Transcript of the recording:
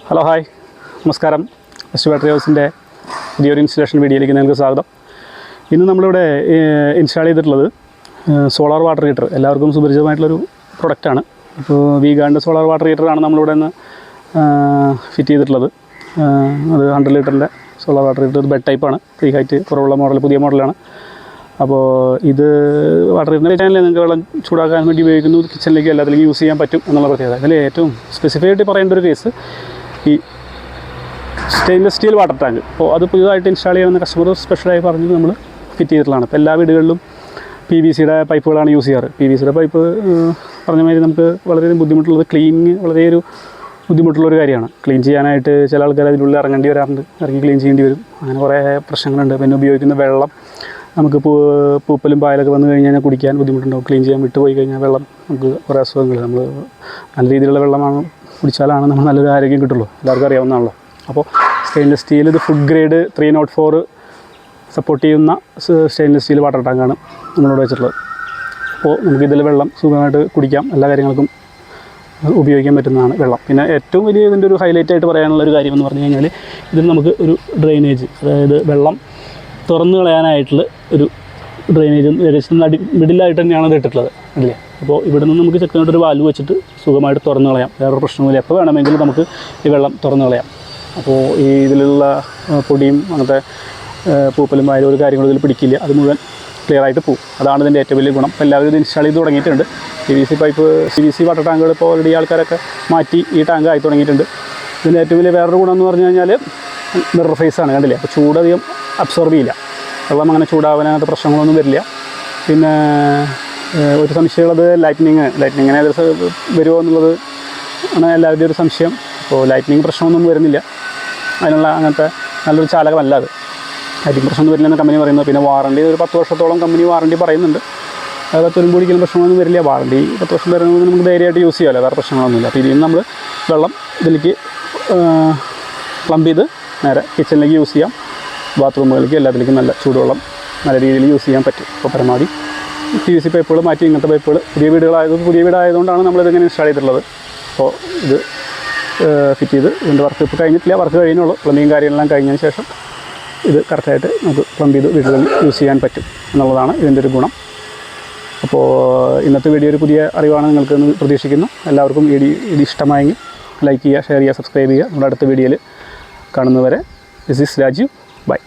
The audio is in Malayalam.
ഹലോ ഹായ് നമസ്കാരം. വെസ്റ്റ് ബാറ്ററി ഹൗസിൻ്റെ പുതിയൊരു ഇൻസ്റ്റലേഷൻ വീഡിയോയിലേക്ക് നിങ്ങൾക്ക് സ്വാഗതം. ഇന്ന് നമ്മളിവിടെ ഇൻസ്റ്റാൾ ചെയ്തിട്ടുള്ളത് സോളാർ വാട്ടർ ഹീറ്റർ. എല്ലാവർക്കും സുപരിചിതമായിട്ടുള്ളൊരു പ്രൊഡക്റ്റാണ്. അപ്പോൾ വീഗാൻ്റെ സോളാർ വാട്ടർ ഹീറ്ററാണ് നമ്മളിവിടെ നിന്ന് ഫിറ്റ് ചെയ്തിട്ടുള്ളത്. അത് 100 ലിറ്ററിൻ്റെ സോളാർ വാട്ടർ ഹീറ്റർ. ബെഡ് ടൈപ്പാണ്, 3 ഹൈറ്റ് കുറവുള്ള മോഡൽ, പുതിയ മോഡലാണ്. അപ്പോൾ ഇത് വാട്ടർ ഹീറ്ററിൻ്റെ ചാനലിൽ നിങ്ങൾക്ക് വെള്ളം ചൂടാക്കാൻ വേണ്ടി ഉപയോഗിക്കുന്നു. കിച്ചണിലേക്ക് എല്ലാത്തിലേക്കും യൂസ് ചെയ്യാൻ പറ്റും എന്നുള്ള പ്രത്യേകത. അതിൽ ഏറ്റവും സ്പെസിഫൈ ആയിട്ട് പറയേണ്ട ഒരു കേസ് ഈ സ്റ്റെയിൻലെസ് സ്റ്റീൽ വാട്ടർ ടാങ്ക്. അപ്പോൾ അത് പുതിയതായിട്ട് ഇൻസ്റ്റാൾ ചെയ്യുന്ന കസ്റ്റമർ സ്പെഷ്യലായി പറഞ്ഞ് നമ്മൾ ഫിറ്റ് ചെയ്തിട്ടുള്ളതാണ്. അപ്പോൾ എല്ലാ വീടുകളിലും PVC പൈപ്പുകളാണ് യൂസ് ചെയ്യാറ്. PVC പൈപ്പ് പറഞ്ഞ മാതിരി നമുക്ക് വളരെയധികം ബുദ്ധിമുട്ടുള്ളത്, ക്ലീനിങ് വളരെ ഒരു ബുദ്ധിമുട്ടുള്ളൊരു കാര്യമാണ്. ക്ലീൻ ചെയ്യാനായിട്ട് ചില ആൾക്കാർ അതിനുള്ളിൽ ഇറങ്ങേണ്ടി വരാറുണ്ട്, ഇറങ്ങി ക്ലീൻ ചെയ്യേണ്ടി വരും. അങ്ങനെ കുറേ പ്രശ്നങ്ങളുണ്ട്. പിന്നെ ഉപയോഗിക്കുന്ന വെള്ളം നമുക്ക് പൂപ്പലും പായലൊക്കെ വന്നു കഴിഞ്ഞാൽ കുടിക്കാൻ ബുദ്ധിമുട്ടുണ്ടാവും. ക്ലീൻ ചെയ്യാൻ വിട്ടുപോയി കഴിഞ്ഞാൽ വെള്ളം നമുക്ക് കുറേ അസുഖങ്ങൾ, നമ്മൾ നല്ല രീതിയിലുള്ള വെള്ളമാണ് കുടിച്ചാലാണ് നമ്മൾ നല്ലൊരു ആരോഗ്യം കിട്ടുള്ളൂ, എല്ലാവർക്കും അറിയാവുന്നതാണല്ലോ. അപ്പോൾ സ്റ്റെയിൻലെസ് സ്റ്റീൽ, ഇത് ഫുഡ് ഗ്രേഡ് 304 സപ്പോർട്ട് ചെയ്യുന്ന സ്റ്റെയിൻലെസ് സ്റ്റീൽ വാട്ടർ ടാങ്കാണ് നമ്മളിവിടെ വെച്ചിട്ടുള്ളത്. അപ്പോൾ നമുക്കിതിൽ വെള്ളം സുഖമായിട്ട് കുടിക്കാം, എല്ലാ കാര്യങ്ങൾക്കും ഉപയോഗിക്കാൻ പറ്റുന്നതാണ് വെള്ളം. പിന്നെ ഏറ്റവും വലിയ ഇതിൻ്റെ ഒരു ഹൈലൈറ്റ് ആയിട്ട് പറയാനുള്ളൊരു കാര്യമെന്ന് പറഞ്ഞു കഴിഞ്ഞാൽ ഇതിൽ നമുക്ക് ഒരു ഡ്രെയിനേജ്, അതായത് വെള്ളം തുറന്നു കളയാനായിട്ടുള്ള ഒരു ഡ്രെയിനേജ് ഏകദേശം മിഡിലായിട്ട് തന്നെയാണ് ഇത് ഇട്ടിട്ടുള്ളത് അല്ലേ. അപ്പോൾ ഇവിടെ നിന്ന് നമുക്ക് ചെക്കനായിട്ടൊരു വാൽവ് വെച്ചിട്ട് സുഖമായിട്ട് തുറന്നു കളയാം, വേറെ പ്രശ്നമില്ല. എപ്പോൾ വേണമെങ്കിലും നമുക്ക് ഈ വെള്ളം തുറന്നു കളയാം. അപ്പോൾ ഈ ഇതിലുള്ള പൊടിയും അങ്ങനത്തെ പൂപ്പലും ആയാലും ഒരു കാര്യങ്ങളും ഇതിൽ പിടിക്കില്ല, അത് മുഴുവൻ ക്ലിയറായിട്ട് പോകും. അതാണ് ഇതിൻ്റെ ഏറ്റവും വലിയ ഗുണം. അപ്പോൾ എല്ലാവരും ഇത് ഇൻസ്റ്റാൾ ചെയ്ത് തുടങ്ങിയിട്ടുണ്ട്. PVC പൈപ്പ്, PVC വാട്ടർ ടാങ്കുകൾ ഇപ്പോൾ ഓൾറെഡി ആൾക്കാരൊക്കെ മാറ്റി ഈ ടാങ്ക് ആയി തുടങ്ങിയിട്ടുണ്ട്. ഇതിൻ്റെ ഏറ്റവും വലിയ വേറൊരു ഗുണം എന്ന് പറഞ്ഞു കഴിഞ്ഞാൽ മിറർ ഫേസാണ്, കണ്ടില്ലേ. അപ്പോൾ ചൂടധികം അബ്സോർബ് ചെയ്യില്ല, വെള്ളം അങ്ങനെ ചൂടാവാൻ അങ്ങനത്തെ പ്രശ്നങ്ങളൊന്നും വരില്ല. പിന്നെ ഒരു സംശയമുള്ളത് ലൈറ്റ്നിങ്ങിനെ വരുമോ എന്നുള്ളത് ആണ് എല്ലാവരുടെയും ഒരു സംശയം. അപ്പോൾ ലൈറ്റ്നിങ് പ്രശ്നമൊന്നും വരുന്നില്ല, അതിനുള്ള അങ്ങനത്തെ നല്ലൊരു ചാലകമല്ല അത്. ലൈറ്റിംഗ് പ്രശ്നമൊന്നും വരില്ലെന്ന് കമ്പനി പറയുന്നത്. പിന്നെ വാറണ്ടി ഒരു 10 വർഷത്തോളം കമ്പനി വാറണ്ടി പറയുന്നുണ്ട്. അത് തുരുമ്പ് പിടിക്കുന്ന പ്രശ്നങ്ങളൊന്നും വരില്ല. വാറണ്ടി 10 വർഷം വരുന്നത് നമുക്ക് ധൈര്യമായിട്ട് യൂസ് ചെയ്യാമല്ലോ, വേറെ പ്രശ്നങ്ങളൊന്നുമില്ല. അപ്പോൾ ഇതിൽ നിന്ന് നമ്മൾ വെള്ളം ഇതിലേക്ക് പ്ലംബ് ചെയ്ത് നേരെ കിച്ചണിലേക്ക് യൂസ് ചെയ്യാം, ബാത്റൂമുകളിലേക്ക് എല്ലാത്തിലേക്കും നല്ല ചൂടുവെള്ളം നല്ല രീതിയിൽ യൂസ് ചെയ്യാൻ പറ്റും. അപ്പോൾ പരമാവധി PVC പൈപ്പുകൾ മാറ്റി ഇങ്ങനത്തെ പൈപ്പുകൾ പുതിയ വീടായതുകൊണ്ടാണ് നമ്മളിതിങ്ങനെ ഇൻസ്റ്റാൾ ചെയ്തിട്ടുള്ളത്. അപ്പോൾ ഇത് ഫിറ്റ് ചെയ്ത് ഇതിൻ്റെ വർക്ക് ഇപ്പോൾ കഴിഞ്ഞിട്ടില്ല, വർക്ക് കഴിഞ്ഞുള്ളൂ. പ്ലംബിങ് കാര്യങ്ങളെല്ലാം കഴിഞ്ഞതിന് ശേഷം ഇത് കറക്റ്റായിട്ട് നമുക്ക് പ്ലംബ് ചെയ്ത് വീടുകളിൽ യൂസ് ചെയ്യാൻ പറ്റും എന്നുള്ളതാണ് ഇതിൻ്റെ ഒരു ഗുണം. അപ്പോൾ ഇന്നത്തെ വീഡിയോ ഒരു പുതിയ അറിവാണ് നിങ്ങൾക്ക് പ്രതീക്ഷിക്കുന്നു. എല്ലാവർക്കും ഇത് ഇഷ്ടമായെങ്കിൽ ലൈക്ക് ചെയ്യുക, ഷെയർ ചെയ്യുക, സബ്സ്ക്രൈബ് ചെയ്യുക. നമ്മുടെ അടുത്ത വീഡിയോയിൽ കാണുന്നവരെ ദിസ് ഈസ് രാജീവ്. ബൈ.